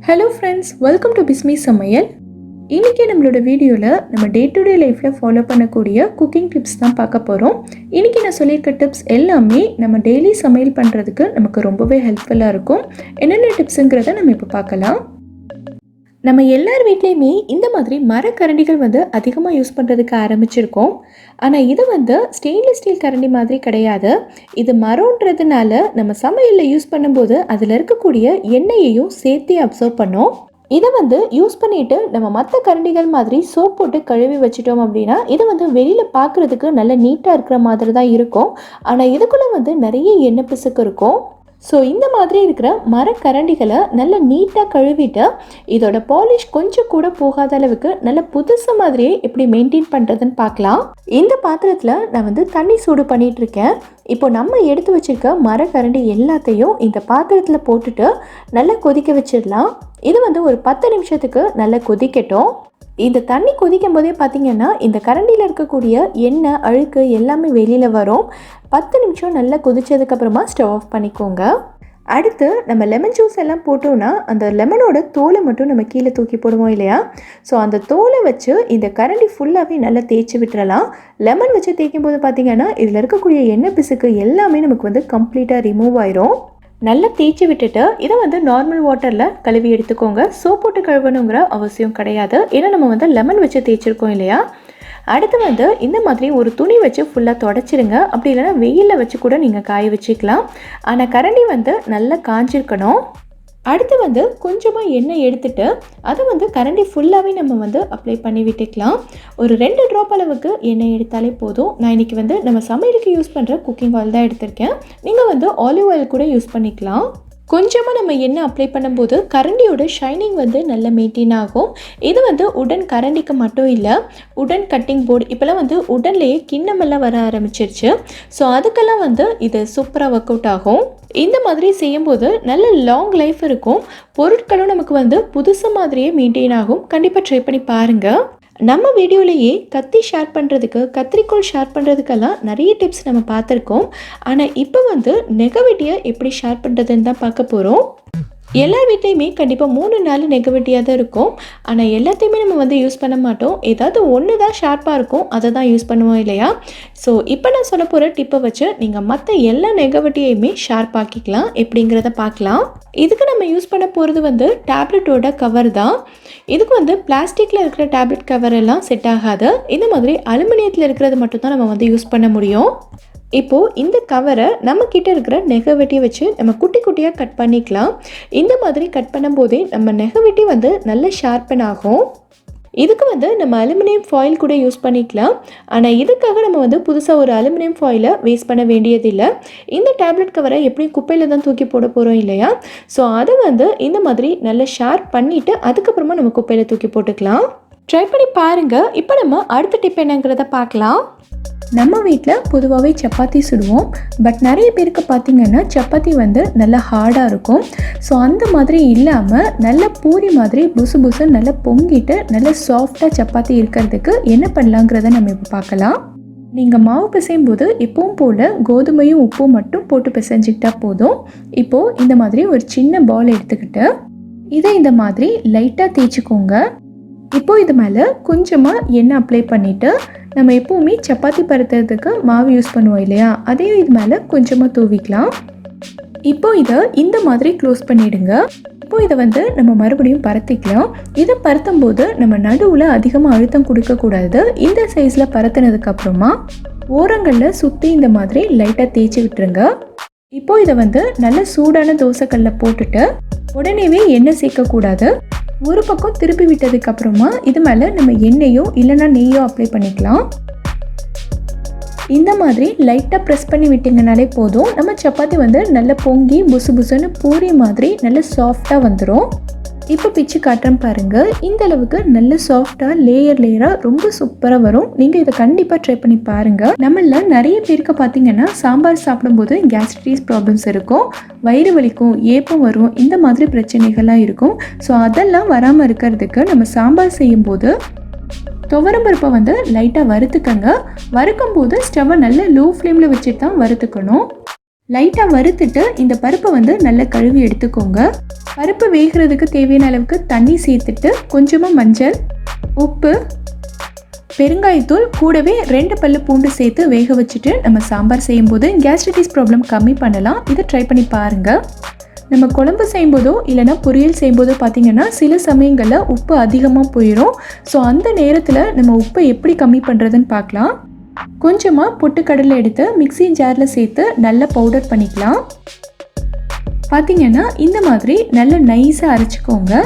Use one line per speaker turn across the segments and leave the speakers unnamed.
Hello friends, welcome to Bismi சமையல். இன்றைக்கி நம்மளோட வீடியோவில் நம்ம டே டு டே லைஃப்பில் ஃபாலோ பண்ணக்கூடிய குக்கிங் டிப்ஸ் தான் பார்க்க போகிறோம். இன்றைக்கி நான் சொல்லியிருக்க டிப்ஸ் எல்லாமே நம்ம டெய்லி சமையல் பண்ணுறதுக்கு நமக்கு ரொம்பவே ஹெல்ப்ஃபுல்லாக இருக்கும். என்னென்ன டிப்ஸுங்கிறத நம்ம இப்போ பார்க்கலாம். நம்ம எல்லார் வீட்லேயுமே இந்த மாதிரி மரக்கரண்டிகள் அதிகமாக யூஸ் பண்ணுறதுக்கு ஆரம்பிச்சிருக்கோம். ஆனால் இது ஸ்டெயின்லெஸ் ஸ்டீல் கரண்டி மாதிரி கிடையாது. இது மரம்ன்றதுனால நம்ம சமையலில் யூஸ் பண்ணும்போது அதில் இருக்கக்கூடிய எண்ணெயையும் சேர்த்தே அப்சர்வ் பண்ணோம். இதை யூஸ் பண்ணிவிட்டு நம்ம மற்ற கரண்டிகள் மாதிரி சோப் போட்டு கழுவி வச்சிட்டோம் அப்படின்னா இது வெளியில் பார்க்குறதுக்கு நல்ல நீட்டாக இருக்கிற மாதிரி தான் இருக்கும். ஆனால் இதுக்குள்ளே நிறைய எண்ணெய் பிசுக்கு இருக்கும். ஸோ இந்த மாதிரி இருக்கிற மரக்கரண்டிகளை நல்லா நீட்டாக கழுவிட்டு இதோட பாலிஷ் கொஞ்சம் கூட போகாத அளவுக்கு நல்ல புதுசு மாதிரியே எப்படி மெயின்டைன் பண்ணுறதுன்னு பார்க்கலாம். இந்த பாத்திரத்தில் நான் தண்ணி சூடு பண்ணிகிட்டு இருக்கேன். இப்போ நம்ம எடுத்து வச்சிருக்க மரக்கரண்டி எல்லாத்தையும் இந்த பாத்திரத்தில் போட்டுட்டு நல்லா கொதிக்க வச்சிடலாம். இது ஒரு 10 நிமிஷத்துக்கு நல்லா கொதிக்கட்டும். இந்த தண்ணி கொதிக்கும் போதே பார்த்திங்கன்னா இந்த கரண்டியில் இருக்கக்கூடிய எண்ணெய் அழுக்கு எல்லாமே வெளியில் வரும். 10 நிமிஷம் நல்லா கொதிச்சதுக்கப்புறமா ஸ்டவ் ஆஃப் பண்ணிக்கோங்க. அடுத்து நம்ம லெமன் ஜூஸ் எல்லாம் போட்டோன்னா அந்த லெமனோட தோலை மட்டும் நம்ம கீழே தூக்கி போடுவோம் இல்லையா? ஸோ அந்த தோலை வச்சு இந்த கரண்டி ஃபுல்லாகவே நல்லா தேய்ச்சி விட்டுறலாம். லெமன் வச்சு தேய்க்கும் போது பார்த்திங்கன்னா இதில் இருக்கக்கூடிய எண்ணெய் பிசுக்கு எல்லாமே நமக்கு கம்ப்ளீட்டாக ரிமூவ் ஆயிரும். நல்லா தேய்ச்சி விட்டுட்டு இதை நார்மல் வாட்டரில் கழுவி எடுத்துக்கோங்க. சோப் போட்டு கழுவணுங்கிற அவசியம் கிடையாது. ஏன்னா நம்ம லெமன் வச்சு தேய்ச்சிருக்கோம் இல்லையா? அடுத்து இந்த மாதிரி ஒரு துணி வச்சு ஃபுல்லாக தொடச்சிருங்க. அப்படி இல்லைன்னா வெயிலில் வச்சு கூட நீங்கள் காய வச்சுக்கலாம். ஆனால் கரண்டி நல்லா காஞ்சிருக்கணும். அடுத்து கொஞ்சமாக எண்ணெய் எடுத்துட்டு அதை கரண்டி ஃபுல்லாகவே நம்ம அப்ளை பண்ணி விட்டுக்கலாம். ஒரு 2 ட்ராப் அளவுக்கு எண்ணெய் எடுத்தாலே போதும். நான் இன்றைக்கி நம்ம சமையலுக்கு யூஸ் பண்ணுற குக்கிங் ஆயில் தான் எடுத்திருக்கேன். நீங்கள் ஆலிவ் ஆயில் கூட யூஸ் பண்ணிக்கலாம். கொஞ்சமாக நம்ம எண்ணெய் அப்ளை பண்ணும்போது கரண்டியோட ஷைனிங் நல்லா மெயின்டைன் ஆகும். இது உடன் கரண்டிக்கு மட்டும் இல்லை, உடன் கட்டிங் போர்டு இப்போலாம் உடன்லேயே கிண்ணமெல்லாம் வர ஆரம்பிச்சிருச்சு. ஸோ அதுக்கெல்லாம் இது சூப்பராக ஒர்க் அவுட் ஆகும். இந்த மாதிரி செய்யும்போது நல்ல லாங் லைஃப் இருக்கும். பொருட்களும் நமக்கு புதுசு மாதிரியே மெயின்டைன் ஆகும். கண்டிப்பாக ட்ரை பண்ணி பாருங்கள். நம்ம வீடியோலேயே கத்தி ஷேர் பண்ணுறதுக்கு, கத்திரிக்கோள் ஷேர் பண்ணுறதுக்கெல்லாம் நிறைய டிப்ஸ் நம்ம பார்த்துருக்கோம். ஆனால் இப்போ நெகவெட்டியை எப்படி ஷேர் பண்ணுறதுன்னு தான் பார்க்க போகிறோம். எல்லார் வீட்லேயுமே கண்டிப்பாக 3-4 நெகவெட்டியாக தான் இருக்கும். ஆனால் எல்லாத்தையுமே நம்ம யூஸ் பண்ண மாட்டோம். ஏதாவது ஒன்று தான் ஷார்ப்பாக இருக்கும், அதை தான் யூஸ் பண்ணுவோம் இல்லையா? ஸோ இப்போ நான் சொல்ல போகிற டிப்பை வச்சு நீங்கள் மற்ற எல்லா நெகவெட்டியுமே ஷார்ப் ஆக்கிக்கலாம். எப்படிங்கிறத பார்க்கலாம். இதுக்கு நம்ம யூஸ் பண்ண போகிறது டேப்லெட்டோட கவர் தான். இதுக்கு பிளாஸ்டிக்கில் இருக்கிற டேப்லெட் கவர் எல்லாம் செட் ஆகாது. இந்த மாதிரி அலுமினியத்தில் இருக்கிறது மட்டும் தான் நம்ம யூஸ் பண்ண முடியும். இப்போது இந்த கவரை நம்மக்கிட்ட இருக்கிற நெகவெட்டியை வச்சு நம்ம குட்டி குட்டியாக கட் பண்ணிக்கலாம். இந்த மாதிரி கட் பண்ணும்போதே நம்ம நெகவெட்டி நல்ல ஷார்ப்பன் ஆகும். இதுக்கு நம்ம அலுமினியம் ஃபாயில் கூட யூஸ் பண்ணிக்கலாம். ஆனால் இதுக்காக நம்ம புதுசாக ஒரு அலுமினியம் ஃபாயிலை வேஸ்ட் பண்ண வேண்டியதில்லை. இந்த டேப்லெட் கவரை எப்படியும் குப்பையில் தான் தூக்கி போட போகிறோம் இல்லையா? ஸோ அதை இந்த மாதிரி நல்லா ஷார்ப் பண்ணிவிட்டு அதுக்கப்புறமா நம்ம குப்பையில் தூக்கி போட்டுக்கலாம். ட்ரை பண்ணி பாருங்கள். இப்போ நம்ம அடுத்த டிப் என்னங்கிறத பார்க்கலாம். நம்ம வீட்டில் பொதுவாகவே சப்பாத்தி சுடுவோம். பட் நிறைய பேருக்கு பார்த்திங்கன்னா சப்பாத்தி நல்லா ஹார்டாக இருக்கும். ஸோ அந்த மாதிரி இல்லாமல் நல்ல பூரி மாதிரி புசு புசு நல்லா பொங்கிட்டு நல்ல சாஃப்டாக சப்பாத்தி இருக்கிறதுக்கு என்ன பண்ணலாங்கிறத நம்ம இப்போ பார்க்கலாம். நீங்கள் மாவு பிசையும் போது எப்பவும் போல் கோதுமையும் உப்பும் மட்டும் போட்டு பிசைஞ்சிக்கிட்டா போதும். இப்போது இந்த மாதிரி ஒரு சின்ன பால் எடுத்துக்கிட்டு இதை இந்த மாதிரி லைட்டாக தேய்ச்சிக்கோங்க. இப்போது இது மேலே கொஞ்சமாக எண்ணெய் அப்ளை பண்ணிவிட்டு நம்ம எப்போவுமே சப்பாத்தி பரத்துறதுக்கு மாவு யூஸ் பண்ணுவோம் இல்லையா? அதையும் இது மேலே கொஞ்சமாக தூவிக்கலாம். இப்போது இதை இந்த மாதிரி க்ளோஸ் பண்ணிவிடுங்க. இப்போது இதை நம்ம மறுபடியும் பரத்திக்கலாம். இதை பரத்தும் போது நம்ம நடுவில் அதிகமாக அழுத்தம் கொடுக்கக்கூடாது. இந்த சைஸில் பரத்தினதுக்கப்புறமா ஓரங்களில் சுற்றி இந்த மாதிரி லைட்டாக தேய்ச்சி விட்டுருங்க. இப்போது இதை நல்ல சூடான தோசைக்கல்லில் போட்டுட்டு உடனேவே எண்ணெய் சேர்க்கக்கூடாது. ஒரு பக்கம் திருப்பி விட்டதுக்கப்புறமா இது மேலே நம்ம எண்ணெயோ இல்லைன்னா நெய்யோ அப்ளை பண்ணிக்கலாம். இந்த மாதிரி லைட்டாக ப்ரெஸ் பண்ணி விட்டிங்கனாலே போதும். நம்ம சப்பாத்தி நல்லா பொங்கி புசு புசுன்னு பூரி மாதிரி நல்ல சாஃப்டாக வந்துடும். இப்போ பிச்சு காட்டுறேன் பாருங்கள். இந்த அளவுக்கு நல்ல சாஃப்டாக லேயராக ரொம்ப சூப்பராக வரும். நீங்கள் இதை கண்டிப்பாக ட்ரை பண்ணி பாருங்கள். நம்மள நிறைய பேருக்கு பார்த்திங்கன்னா சாம்பார் சாப்பிடும்போது கேஸ்ட்ரிட்டிஸ் ப்ராப்ளம்ஸ் இருக்கும், வயிறு வலிக்கும், ஏப்பம் வரும், இந்த மாதிரி பிரச்சனைகள்லாம் இருக்கும். ஸோ அதெல்லாம் வராமல் இருக்கிறதுக்கு நம்ம சாம்பார் செய்யும்போது துவரம்பருப்பை லைட்டாக வறுத்துக்கங்க. வறுக்கும் போது ஸ்டவ்வை நல்ல லோ ஃப்ளேமில் வச்சுட்டு தான் வறுத்துக்கணும். லைட்டாக வறுத்துட்டு இந்த பருப்பை வந்து நல்லா கழுவி எடுத்துக்கோங்க. பருப்பு வேகிறதுக்கு தேவையான அளவுக்கு தண்ணி சேர்த்துட்டு கொஞ்சமாக மஞ்சள், உப்பு, பெருங்காயத்தூள் கூடவே 2 பல்லு பூண்டு சேர்த்து வேக வச்சுட்டு நம்ம சாம்பார் செய்யும்போது கேஸ்ட்ரைட்டிஸ் ப்ராப்ளம் கம்மி பண்ணலாம். இதை ட்ரை பண்ணி பாருங்கள். நம்ம குழம்பு செய்யும்போதோ இல்லைனா பொரியல் செய்யும்போதோ பார்த்திங்கன்னா சில சமயங்களில் உப்பு அதிகமாக போயிடும். ஸோ அந்த நேரத்தில் நம்ம உப்பை எப்படி கம்மி பண்ணுறதுன்னு பார்க்கலாம். கொஞ்சமாக பொட்டுக்கடலை எடுத்து மிக்ஸி ஜாரில் சேர்த்து நல்லா பவுடர் பண்ணிக்கலாம். பார்த்திங்கன்னா இந்த மாதிரி நல்லா நைஸாக அரைச்சிக்கோங்க.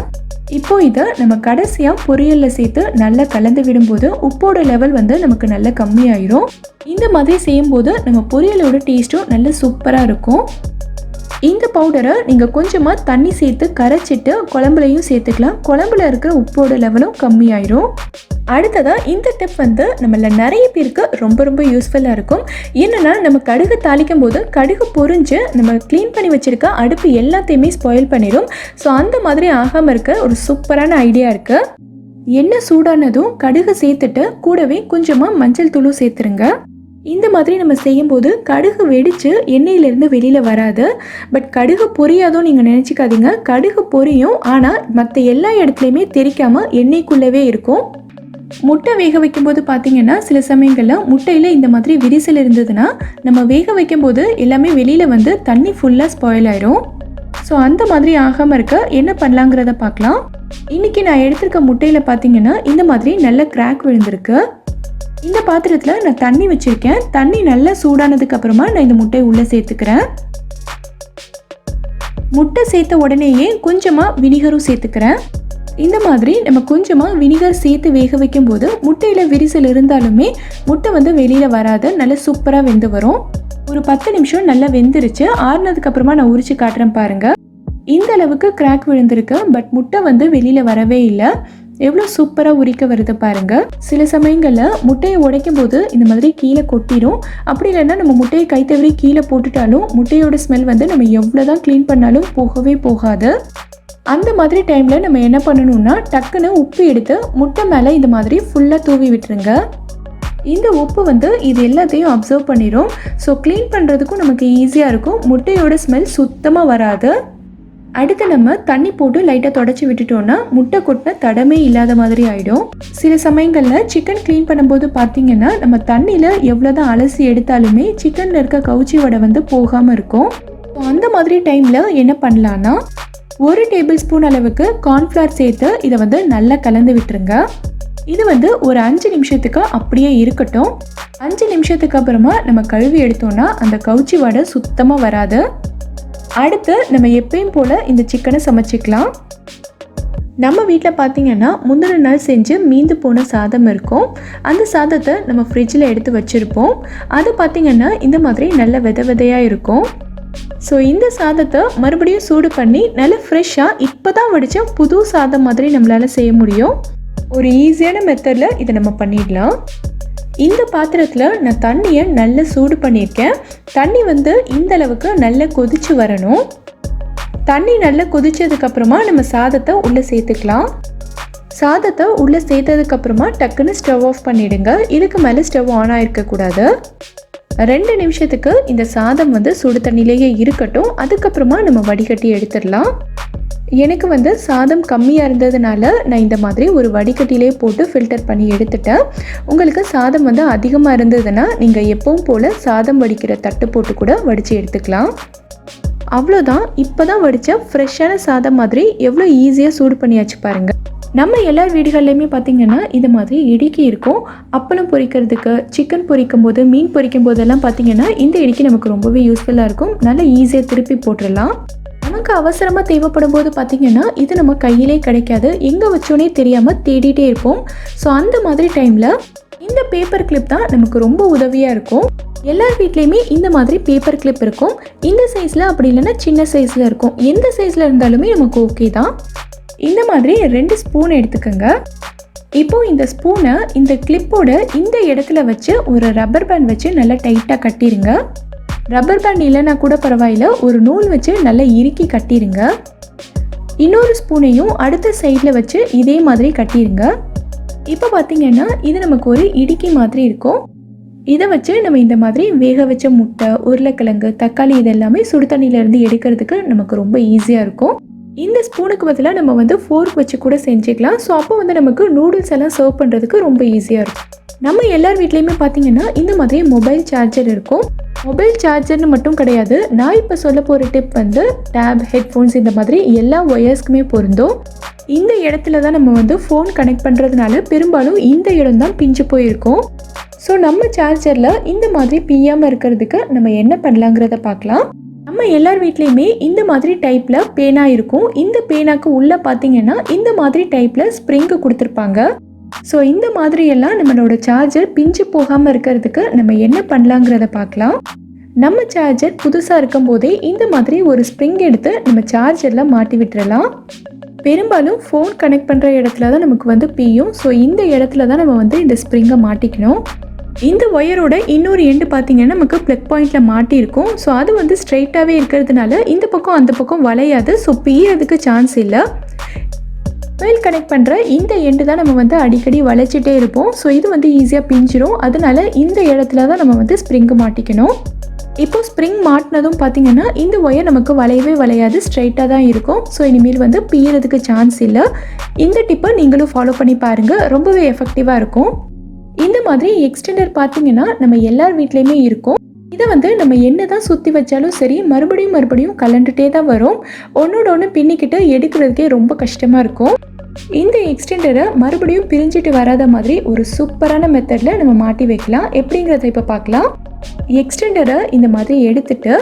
இப்போ இதை நம்ம கடைசியாக பொரியலில் சேர்த்து நல்லா கலந்து விடும்போது உப்போட லெவல் வந்து நமக்கு நல்லா கம்மியாயிரும். இந்த மாதிரி செய்யும்போது நம்ம பொரியலோட டேஸ்ட்டும் நல்ல சூப்பராக இருக்கும். இந்த பவுடரை நீங்கள் கொஞ்சமாக தண்ணி சேர்த்து கரைச்சிட்டு குழம்புலையும் சேர்த்துக்கலாம். குழம்புல இருக்கிற உப்போட லெவலும் கம்மியாயிரும். அடுத்ததாக இந்த டிப் வந்து நம்மள நிறைய பேருக்கு ரொம்ப ரொம்ப யூஸ்ஃபுல்லாக இருக்கும். என்னென்னா நம்ம கடுகு தாளிக்கும் போது கடுகு பொரிஞ்சு நம்ம க்ளீன் பண்ணி வச்சுருக்க அடுப்பு எல்லாத்தையுமே ஸ்பாயில் பண்ணிடும். ஸோ அந்த மாதிரி ஆகாமல் இருக்க ஒரு சூப்பரான ஐடியா இருக்குது. எண்ணெய் சூடானதும் கடுகு சேர்த்துட்டு கூடவே கொஞ்சமாக மஞ்சள் தூளும் சேர்த்துருங்க. இந்த மாதிரி நம்ம செய்யும்போது கடுகு வெடித்து எண்ணெயிலேருந்து வெளியில் வராது. பட் கடுகு பொரியாதோ நீங்கள் நினச்சிக்காதீங்க. கடுகு பொரியும், ஆனால் மற்ற எல்லா இடத்துலையுமே தெரிக்காமல் எண்ணெய்க்குள்ளவே இருக்கும். முட்டை வேக வைக்கும்போது பார்த்திங்கன்னா சில சமயங்களில் முட்டையில் இந்த மாதிரி விரிசல் இருந்ததுன்னா நம்ம வேக வைக்கும்போது எல்லாமே வெளியில் வந்து தண்ணி ஃபுல்லாக ஸ்பாயில் ஆயிடும். ஸோ அந்த மாதிரி ஆகாமல் இருக்க என்ன பண்ணலாங்கிறத பார்க்கலாம். இன்றைக்கி நான் எடுத்திருக்க முட்டையில் பார்த்திங்கன்னா இந்த மாதிரி நல்ல கிராக் விழுந்திருக்கு. இந்த பாத்திரத்தில் நான் தண்ணி வச்சுருக்கேன். தண்ணி நல்லா சூடானதுக்கு அப்புறமா நான் இந்த முட்டையை உள்ளே சேர்த்துக்கிறேன். முட்டை சேர்த்த உடனேயே கொஞ்சமாக வினிகரும் சேர்த்துக்கிறேன். இந்த மாதிரி நம்ம கொஞ்சமாக வினிகர் சேர்த்து வேக வைக்கும்போது முட்டையில் விரிசல் இருந்தாலுமே முட்டை வந்து வெளியில் வராது, நல்லா சூப்பராக வெந்து வரும். ஒரு 10 நிமிஷம் நல்லா வெந்துருச்சு. ஆறுனதுக்கு அப்புறமா நான் உரிச்சு காட்டுறேன் பாருங்கள். இந்த அளவுக்கு கிராக் விழுந்திருக்கு. பட் முட்டை வந்து வெளியில் வரவே இல்லை. எவ்வளோ சூப்பராக உரிக்க வருது பாருங்கள். சில சமயங்களில் முட்டையை உடைக்கும் போது இந்த மாதிரி கீழே கொட்டிடும். அப்படி இல்லைன்னா நம்ம முட்டையை கை தவறி கீழே போட்டுட்டாலும் முட்டையோட ஸ்மெல் வந்து நம்ம எவ்வளோ தான் க்ளீன் பண்ணாலும் போகவே போகாது. அந்த மாதிரி டைமில் நம்ம என்ன பண்ணணும்னா டக்குன்னு உப்பு எடுத்து முட்டை மேலே இந்த மாதிரி ஃபுல்லாக தூவி விட்டுருங்க. இந்த உப்பு வந்து இது எல்லாத்தையும் அப்சர்வ் பண்ணிடும். ஸோ க்ளீன் பண்ணுறதுக்கும் நமக்கு ஈஸியாக இருக்கும். முட்டையோட ஸ்மெல் சுத்தமாக வராது. அடுத்து நம்ம தண்ணி போட்டு லைட்டாக தொடச்சி விட்டுட்டோன்னா முட்டை கொட்டின தடமே இல்லாத மாதிரி ஆகிடும். சில சமயங்களில் சிக்கன் க்ளீன் பண்ணும்போது பார்த்திங்கன்னா நம்ம தண்ணியில் எவ்வளோ தான் அலசி எடுத்தாலுமே சிக்கனில் இருக்க கவுச்சி வடை வந்து போகாமல் இருக்கும். அந்த மாதிரி டைமில் என்ன பண்ணலான்னா 1 டேபிள் ஸ்பூன் அளவுக்கு கார்ன்ஃப்ளவர் சேர்த்து இதை வந்து நல்லா கலந்து விட்டுருங்க. இது வந்து ஒரு 5 நிமிஷத்துக்கு அப்படியே இருக்கட்டும். 5 நிமிஷத்துக்கு அப்புறமா நம்ம கழுவி எடுத்தோன்னா அந்த கவுச்சி வடை சுத்தமாக வராது. அடுத்து நம்ம எப்பயும் போல் இந்த சிக்கனை சமைச்சிக்கலாம். நம்ம வீட்டில் பார்த்திங்கன்னா முந்தின நாள் செஞ்சு மீந்து போன சாதம் இருக்கும். அந்த சாதத்தை நம்ம ஃப்ரிட்ஜில் எடுத்து வச்சுருப்போம். அது பார்த்திங்கன்னா இந்த மாதிரி நல்ல விதையாக இருக்கும். ஸோ இந்த சாதத்தை மறுபடியும் சூடு பண்ணி நல்ல ஃப்ரெஷ்ஷாக இப்போ தான் வடித்த புது சாதம் மாதிரி நம்மளால் செய்ய முடியும். ஒரு ஈஸியான மெத்தடில் இதை நம்ம பண்ணிடலாம். இந்த பாத்திரத்தில் நான் தண்ணியை நல்லா சூடு பண்ணியிருக்கேன். தண்ணி வந்து இந்த அளவுக்கு நல்லா கொதிச்சு வரணும். தண்ணி நல்லா கொதிச்சதுக்கப்புறமா நம்ம சாதத்தை உள்ளே சேர்த்துக்கலாம். சாதத்தை உள்ளே சேர்த்ததுக்கப்புறமா டக்குன்னு ஸ்டவ் ஆஃப் பண்ணிவிடுங்க. இதுக்கு மேலே ஸ்டவ் ஆன் ஆகிருக்கக்கூடாது. 2 நிமிஷத்துக்கு இந்த சாதம் வந்து சுடு தண்ணியிலேயே இருக்கட்டும். அதுக்கப்புறமா நம்ம வடிகட்டி எடுத்துடலாம். எனக்கு வந்து சாதம் கம்மியாக இருந்ததுனால நான் இந்த மாதிரி ஒரு வடிகட்டிலே போட்டு ஃபில்டர் பண்ணி எடுத்துட்டேன். உங்களுக்கு சாதம் வந்து அதிகமாக இருந்ததுன்னா நீங்கள் எப்பவும் போல் சாதம் வடிக்கிற தட்டு போட்டு கூட வடித்து எடுத்துக்கலாம். அவ்வளோதான். இப்போ தான் வடித்த ஃப்ரெஷ்ஷான சாதம் மாதிரி எவ்வளோ ஈஸியாக சூடு பண்ணியாச்சு பாருங்கள். நம்ம எல்லார் வீடுகள்லையுமே பார்த்திங்கன்னா இது மாதிரி இடுக்கி இருக்கும். அப்பளம் பொரிக்கிறதுக்கு, சிக்கன் பொரிக்கும் போது, மீன் பொரிக்கும் போதெல்லாம் பார்த்திங்கன்னா இந்த இடுக்கி நமக்கு ரொம்பவே யூஸ்ஃபுல்லாக இருக்கும். நல்லா ஈஸியாக திருப்பி போட்டுடலாம். நமக்கு அவசரமாக தேவைப்படும் போது பார்த்திங்கன்னா இது நம்ம கையிலே கிடைக்காது. எங்கே வச்சோன்னே தெரியாமல் தேடிட்டே இருப்போம். ஸோ அந்த மாதிரி டைமில் இந்த பேப்பர் கிளிப் தான் நமக்கு ரொம்ப உதவியாக இருக்கும். எல்லார் வீட்லேயுமே இந்த மாதிரி பேப்பர் கிளிப் இருக்கும். இந்த சைஸில் அப்படி இல்லைன்னா சின்ன சைஸில் இருக்கும். எந்த சைஸில் இருந்தாலுமே நமக்கு ஓகே தான். இந்த மாதிரி 2 ஸ்பூன் எடுத்துக்கோங்க. இப்போது இந்த ஸ்பூனை இந்த கிளிப்போட இந்த இடத்துல வச்சு ஒரு ரப்பர் பேண்ட் வச்சு நல்லா டைட்டாக கட்டிடுங்க. ரப்பர் பேண்ட் இல்லைன்னா கூட பரவாயில்ல, ஒரு நூல் வச்சு நல்லா இறுக்கி கட்டிடுங்க. இன்னொரு ஸ்பூனையும் அடுத்த சைடில் வச்சு இதே மாதிரி கட்டிடுங்க. இப்போ பார்த்திங்கன்னா இது நமக்கு ஒரு இடுக்கி மாதிரி இருக்கும். இதை வச்சு நம்ம இந்த மாதிரி வேக வச்ச முட்டை, உருளைக்கிழங்கு, தக்காளி இதெல்லாமே சுடு தண்ணியிலேருந்து எடுக்கிறதுக்கு நமக்கு ரொம்ப ஈஸியாக இருக்கும். இந்த ஸ்பூனுக்கு பதிலாக நம்ம வந்து ஃபோர்க் வச்சு கூட செஞ்சுக்கலாம். ஸோ அப்போ வந்து நமக்கு நூடுல்ஸ் எல்லாம் சர்வ் பண்ணுறதுக்கு ரொம்ப ஈஸியாக இருக்கும். நம்ம எல்லார் வீட்லேயுமே பார்த்தீங்கன்னா இந்த மாதிரி மொபைல் சார்ஜர் இருக்கும். மொபைல் சார்ஜர்னு மட்டும் கிடையாது, நான் இப்போ சொல்ல போகிற டிப் வந்து டேப், ஹெட்ஃபோன்ஸ் இந்த மாதிரி எல்லா ஒயர்ஸ்க்குமே பொருந்தும். இந்த இடத்துல தான் நம்ம வந்து ஃபோன் கனெக்ட் பண்ணுறதுனால பெரும்பாலும் இந்த இடம் தான் பிஞ்சு போயிருக்கும். ஸோ நம்ம சார்ஜரில் இந்த மாதிரி பிய்யாமல் இருக்கிறதுக்கு நம்ம என்ன பண்ணலாங்கிறத பார்க்கலாம். நம்ம எல்லார் வீட்லேயுமே இந்த மாதிரி டைப்பில் பேனா இருக்கும். இந்த பேனாக்கு உள்ளே பார்த்தீங்கன்னா இந்த மாதிரி டைப்பில் ஸ்ப்ரிங்கு கொடுத்துருப்பாங்க. ஸோ இந்த மாதிரியெல்லாம் நம்மளோட சார்ஜர் பிஞ்சு போகாமல் இருக்கிறதுக்கு நம்ம என்ன பண்ணலாங்கிறத பார்க்கலாம். நம்ம சார்ஜர் புதுசாக இருக்கும் போதே இந்த மாதிரி ஒரு ஸ்ப்ரிங் எடுத்து நம்ம சார்ஜரில் மாட்டி விட்டுறலாம். பெரும்பாலும் ஃபோன் கனெக்ட் பண்ணுற இடத்துல தான் நமக்கு வந்து பியும். ஸோ இந்த இடத்துல தான் நம்ம வந்து இந்த ஸ்ப்ரிங்கை மாட்டிக்கணும். இந்த ஒயரோட இன்னொரு எண்டு பார்த்தீங்கன்னா நமக்கு ப்ளக் பாயிண்டில் மாட்டியிருக்கும். ஸோ அது வந்து ஸ்ட்ரைட்டாகவே இருக்கிறதுனால இந்த பக்கம் அந்த பக்கம் வளையாது. ஸோ பியறதுக்கு சான்ஸ் இல்லை. மொபைல் கனெக்ட் பண்ணுற இந்த எண்டு தான் நம்ம வந்து அடிக்கடி வளைச்சிட்டே இருப்போம். ஸோ இது வந்து ஈஸியாக பிஞ்சிரும். அதனால இந்த இடத்துல தான் நம்ம வந்து ஸ்ப்ரிங்கு மாட்டிக்கணும். இப்போது ஸ்ப்ரிங் மாட்டினதும் பார்த்திங்கன்னா இந்த ஒயர் நமக்கு வளையவே வளையாது, ஸ்ட்ரைட்டாக தான் இருக்கும். ஸோ இனிமேல் வந்து பியறதுக்கு சான்ஸ் இல்லை. இந்த டிப்பை நீங்களும் ஃபாலோ பண்ணி பாருங்கள், ரொம்பவே எஃபெக்டிவாக இருக்கும். இந்த மாதிரி எக்ஸ்டெண்டர் பார்த்திங்கன்னா நம்ம எல்லார் வீட்லேயுமே இருக்கும். இதை வந்து நம்ம என்ன தான் சுற்றி வச்சாலும் சரி மறுபடியும் கலண்டுட்டே தான் வரும். ஒன்றோட ஒன்று பின்னிக்கிட்டு எடுக்கிறதுக்கே ரொம்ப கஷ்டமாக இருக்கும். இந்த எக்ஸ்டெண்டரை மறுபடியும் பிரிஞ்சிட்டு வராத மாதிரி ஒரு சூப்பரான மெத்தடில் நம்ம மாட்டி வைக்கலாம். எப்படிங்கிறத இப்போ பார்க்கலாம். எக்ஸ்டெண்டரை இந்த மாதிரி எடுத்துட்டு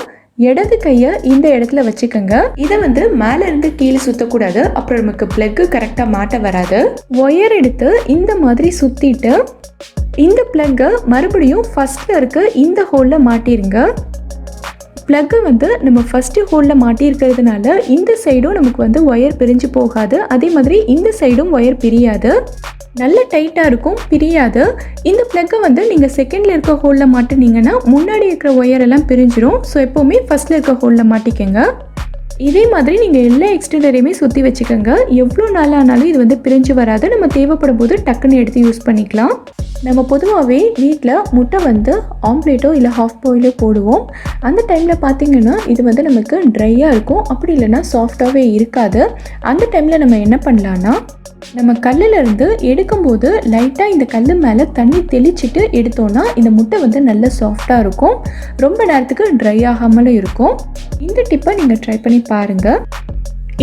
இடது கையை இந்த இடத்துல வச்சுக்கோங்க. இதை வந்து மேலே இருந்து கீழே சுற்றக்கூடாது, அப்புறம் நமக்கு பிளக்கு கரெக்டாக மாட்ட வராது. ஒயர் எடுத்து இந்த மாதிரி சுற்றிட்டு இந்த பிளக்கை மறுபடியும் ஃபஸ்ட்டில் இருக்க இந்த ஹோலில் மாட்டிருங்க. ப்ளக்கை வந்து நம்ம ஃபஸ்ட்டு ஹோலில் மாட்டியிருக்கிறதுனால இந்த சைடும் நமக்கு வந்து ஒயர் பிரிஞ்சு போகாது, அதே மாதிரி இந்த சைடும் ஒயர் பிரியாது, நல்ல டைட்டாக இருக்கும், பிரியாது. இந்த ப்ளக்கை வந்து நீங்கள் செகண்டில் இருக்க ஹோலில் மாட்டினீங்கன்னா முன்னாடி இருக்கிற ஒயர் எல்லாம் பிரிஞ்சிடும். ஸோ எப்போவுமே ஃபஸ்ட்டில் இருக்க ஹோலில் மாட்டிக்கங்க. இதே மாதிரி நீங்கள் எல்லா எக்ஸ்டெண்டரையுமே சுற்றி வச்சுக்கோங்க. எவ்வளோ நாள் ஆனாலும் இது வந்து பிரிஞ்சு வராது. நம்ம தேவைப்படும் போது டக்குன்னு எடுத்து யூஸ் பண்ணிக்கலாம். நம்ம பொதுவாகவே வீட்டில் முட்டை வந்து ஆம்லேட்டோ இல்லை ஹாஃப் பாயிலோ போடுவோம். அந்த டைமில் பார்த்திங்கன்னா இது வந்து நமக்கு ட்ரையாக இருக்கும், அப்படி இல்லைன்னா சாஃப்டாகவே இருக்காது. அந்த டைமில் நம்ம என்ன பண்ணலான்னா, நம்ம கல்லிலேருந்து எடுக்கும்போது லைட்டாக இந்த கல் மேலே தண்ணி தெளிச்சிட்டு எடுத்தோன்னா இந்த முட்டை வந்து நல்ல சாஃப்டாக இருக்கும், ரொம்ப நேரத்துக்கு ட்ரை ஆகாமலும் இருக்கும். இந்த டிப்பை நீங்கள் ட்ரை பண்ணி பாருங்கள்.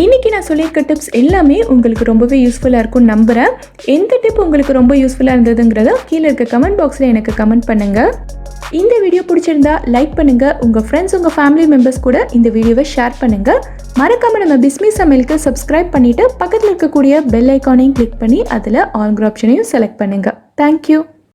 இன்றைக்கி நான் சொல்லியிருக்க டிப்ஸ் எல்லாமே உங்களுக்கு ரொம்பவே யூஸ்ஃபுல்லாக இருக்கும்னு நம்புகிறேன். எந்த டிப் உங்களுக்கு ரொம்ப யூஸ்ஃபுல்லாக இருந்ததுங்கிறத கீழே இருக்க கமெண்ட் பாக்ஸில் எனக்கு கமெண்ட் பண்ணுங்கள். இந்த வீடியோ பிடிச்சிருந்தா லைக் பண்ணுங்கள். உங்கள் ஃப்ரெண்ட்ஸ், உங்கள் ஃபேமிலி மெம்பர்ஸ் கூட இந்த வீடியோவை ஷேர் பண்ணுங்கள். மறக்காமல் நம்ம பிஸ்மி சமையலுக்கு சப்ஸ்கிரைப் பண்ணிவிட்டு பக்கத்தில் இருக்கக்கூடிய பெல் ஐக்கானையும் கிளிக் பண்ணி அதில் ஆல் ஆப்ஷனையும் செலக்ட் பண்ணுங்கள். தேங்க்யூ.